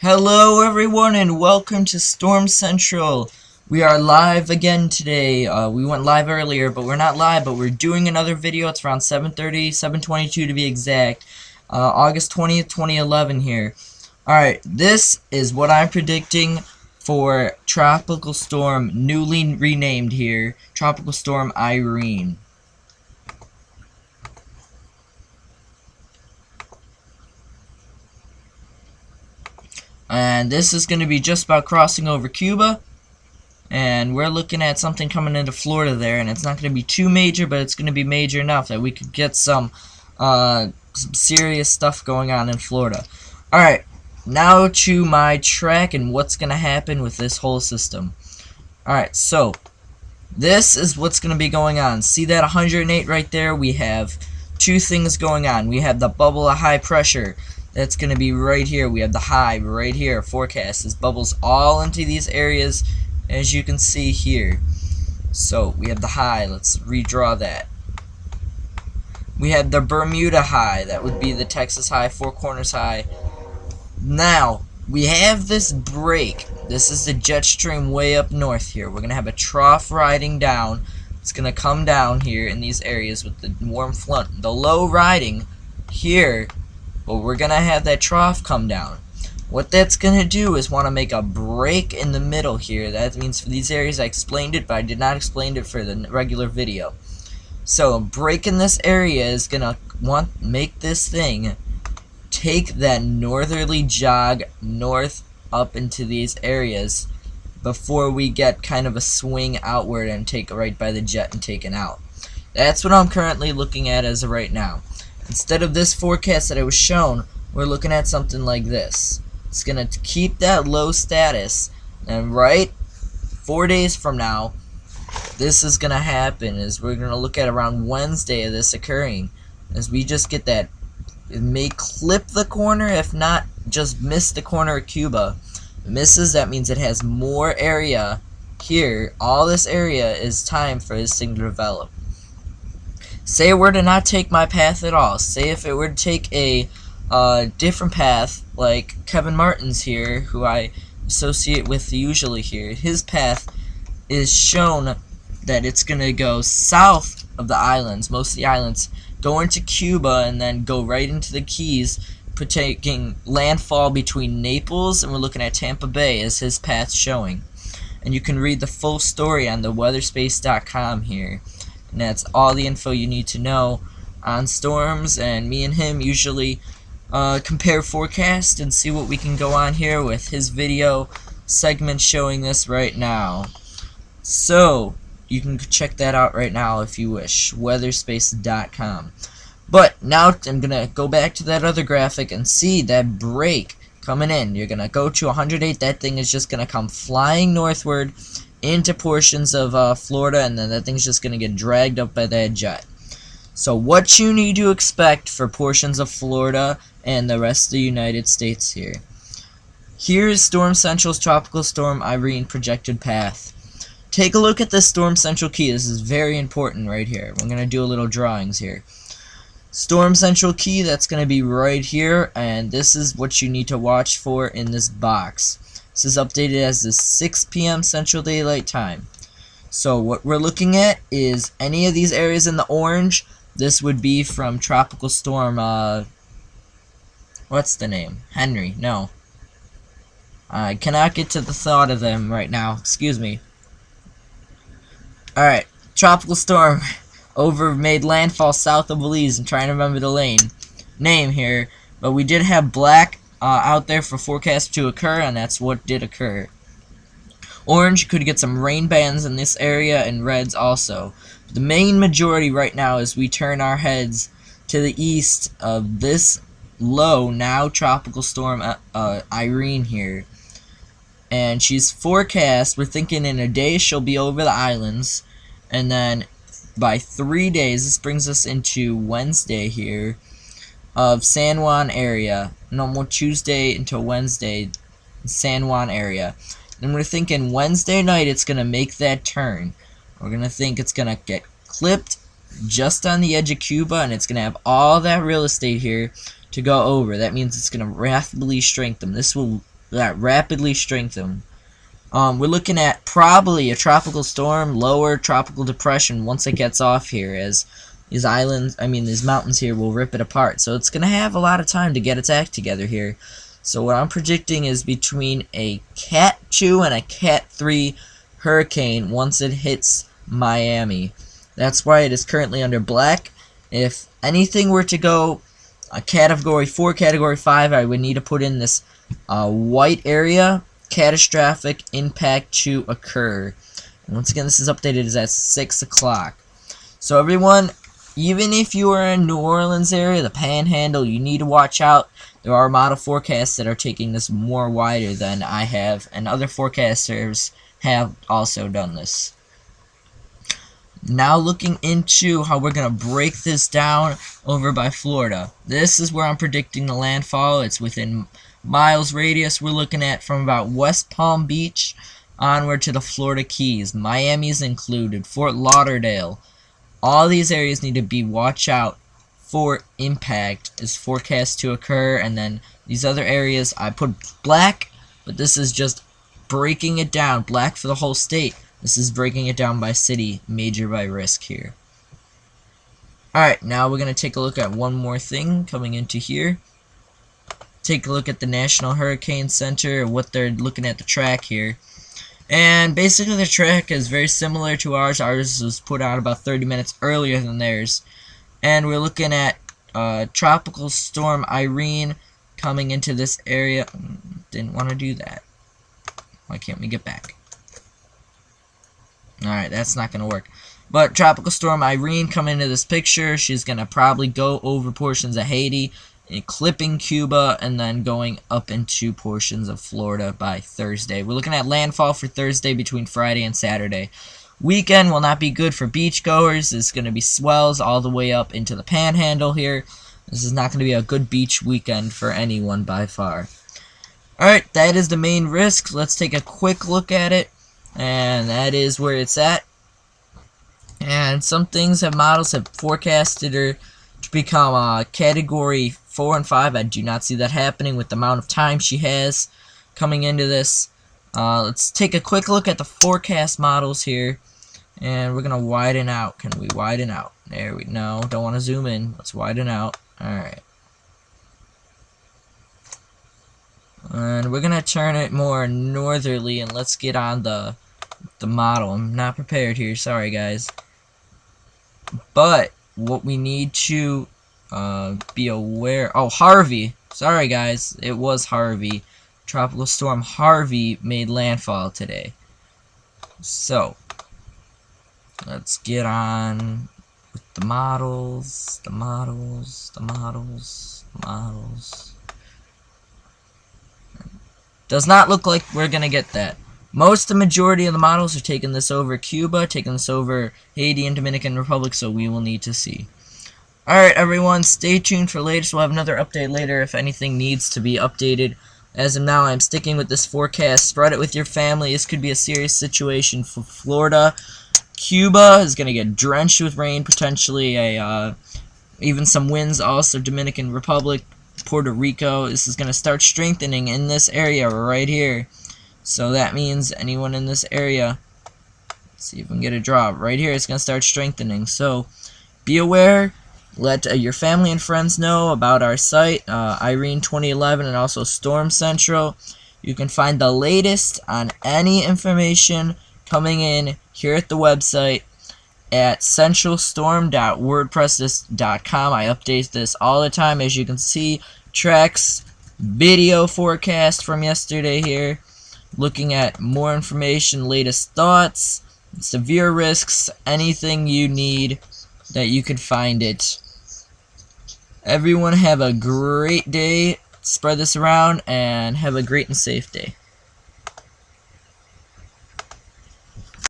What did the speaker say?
Hello everyone and welcome to Storm Central. We are live again today. We went live earlier, but we're not live, but we're doing another video. It's around 7:30, 7:22 to be exact. August 20th, 2011 here. Alright, this is what I'm predicting for Tropical Storm, newly renamed here, Tropical Storm Irene. And this is going to be just about crossing over Cuba. And we're looking at something coming into Florida there. And it's not going to be too major, but it's going to be major enough that we could get some serious stuff going on in Florida. Alright, now to my track and what's going to happen with this whole system. Alright, so this is what's going to be going on. See that 108 right there? We have two things going on. We have the bubble of high pressure. That's going to be right here. We have the high right here. Forecast. This bubbles all into these areas, as you can see here. So we have the high. Let's redraw that. We have the Bermuda high. That would be the Texas high, Four Corners high. Now we have this break. This is the jet stream way up north here. We're going to have a trough riding down. It's going to come down here in these areas with the warm front. The low riding here. But we're going to have that trough come down. What that's going to do is want to make a break in the middle here. That means for these areas I explained it, but I did not explain it for the regular video. So a break in this area is going to make this thing take that northerly jog north up into these areas before we get kind of a swing outward and take right by the jet and taken out. That's what I'm currently looking at as of right now. Instead of this forecast that I was shown, we're looking at something like this. It's going to keep that low status, and right 4 days from now, this is going to happen. Is we're going to look at around Wednesday of this occurring, as we just get that. It may clip the corner, if not just miss the corner of Cuba. If it misses, that means it has more area here. All this area is time for this thing to develop. Say it were to not take my path at all. Say if it were to take a different path, like Kevin Martin's here, who I associate with usually here. His path is shown that it's going to go south of the islands, most of the islands, go into Cuba, and then go right into the Keys, taking landfall between Naples, and we're looking at Tampa Bay as his path showing. And you can read the full story on the weatherspace.com here. And that's all the info you need to know on storms, and me and him usually compare forecast and see what we can go on here with his video segment showing this right now. So you can check that out right now if you wish, weatherspace.com. But now I'm gonna go back to that other graphic and see that break coming in. You're gonna go to 108. That thing is just gonna come flying northward into portions of Florida, and then that thing's just going to get dragged up by that jet. So what you need to expect for portions of Florida and the rest of the United States here. Here's Storm Central's Tropical Storm Irene projected path. Take a look at this Storm Central key. This is very important right here. We're going to do a little drawings here. Storm Central key, that's going to be right here, and this is what you need to watch for in this box. This is updated as the 6 p.m. Central Daylight Time. So what we're looking at is any of these areas in the orange. This would be from Tropical Storm, what's the name? Henry, no. I cannot get to the thought of them right now. Excuse me. Alright, Tropical Storm made landfall south of Belize. I'm trying to remember the name here. But we did have black out there for forecast to occur, and that's what did occur. Orange could get some rain bands in this area, and reds also. The main majority right now is we turn our heads to the east of this low now Tropical Storm Irene here, and she's forecast. We're thinking in a day she'll be over the islands, and then by 3 days, this brings us into Wednesday here, of San Juan area. Normal Tuesday until Wednesday, San Juan area. And we're thinking Wednesday night it's going to make that turn. We're going to think it's going to get clipped just on the edge of Cuba, and it's going to have all that real estate here to go over. That means it's going to rapidly strengthen. This will that rapidly strengthen. We're looking at probably a tropical storm, lower tropical depression once it gets off here, as these islands, these mountains here will rip it apart. So it's going to have a lot of time to get its act together here. So what I'm predicting is between a Cat 2 and a Cat 3 hurricane once it hits Miami. That's why it is currently under black. If anything were to go a Category 4, Category 5, I would need to put in this white area, catastrophic impact to occur. And once again, this is updated as at 6 o'clock. So everyone, even if you are in New Orleans area, the Panhandle, you need to watch out. There are model forecasts that are taking this more wider than I have, and other forecasters have also done this. Now looking into how we're going to break this down over by Florida. This is where I'm predicting the landfall. It's within miles radius. We're looking at from about West Palm Beach onward to the Florida Keys. Miami is included. Fort Lauderdale. All these areas need to be watch out for impact is forecast to occur. And then these other areas I put black, but this is just breaking it down. Black for the whole state. This is breaking it down by city, major by risk here. Alright, now we're going to take a look at one more thing coming into here. Take a look at the National Hurricane Center, what they're looking at the track here. And basically the track is very similar to ours. Ours was put out about 30 minutes earlier than theirs. And we're looking at Tropical Storm Irene coming into this area. Didn't want to do that. Why can't we get back? Alright, that's not going to work. But Tropical Storm Irene coming into this picture. She's going to probably go over portions of Haiti, clipping Cuba, and then going up into portions of Florida by Thursday. We're looking at landfall for Thursday between Friday and Saturday. Weekend will not be good for beachgoers. It's going to be swells all the way up into the Panhandle here. This is not going to be a good beach weekend for anyone by far. Alright, that is the main risk. Let's take a quick look at it. And that is where it's at. And some things that models have forecasted her to become Category 4 and 5. I do not see that happening with the amount of time she has coming into this. Let's take a quick look at the forecast models here. And we're going to widen out. Can we widen out? There we go. No, don't want to zoom in. Let's widen out. Alright. And we're going to turn it more northerly, and let's get on the model. I'm not prepared here, sorry guys. But what we need to be aware... Oh, Harvey. Sorry guys, it was Harvey. Tropical Storm Harvey made landfall today. So, let's get on with the models. Does not look like we're gonna get that. The majority of the models are taking this over Cuba, taking this over Haiti and Dominican Republic, so we will need to see. Alright everyone, stay tuned for latest. We'll have another update later if anything needs to be updated. As of now, I'm sticking with this forecast. Spread it with your family. This could be a serious situation for Florida. Cuba is going to get drenched with rain, potentially even some winds. Also, Dominican Republic, Puerto Rico. This is going to start strengthening in this area right here. So that means anyone in this area, let's see if we can get a drop. Right here, it's going to start strengthening. So be aware. Let your family and friends know about our site, Irene 2011, and also Storm Central. You can find the latest on any information coming in here at the website at centralstorm.wordpress.com. I update this all the time. As you can see, tracks video forecast from yesterday here. Looking at more information, latest thoughts, severe risks, anything you need that you could find it. Everyone have a great day, spread this around, and have a great and safe day.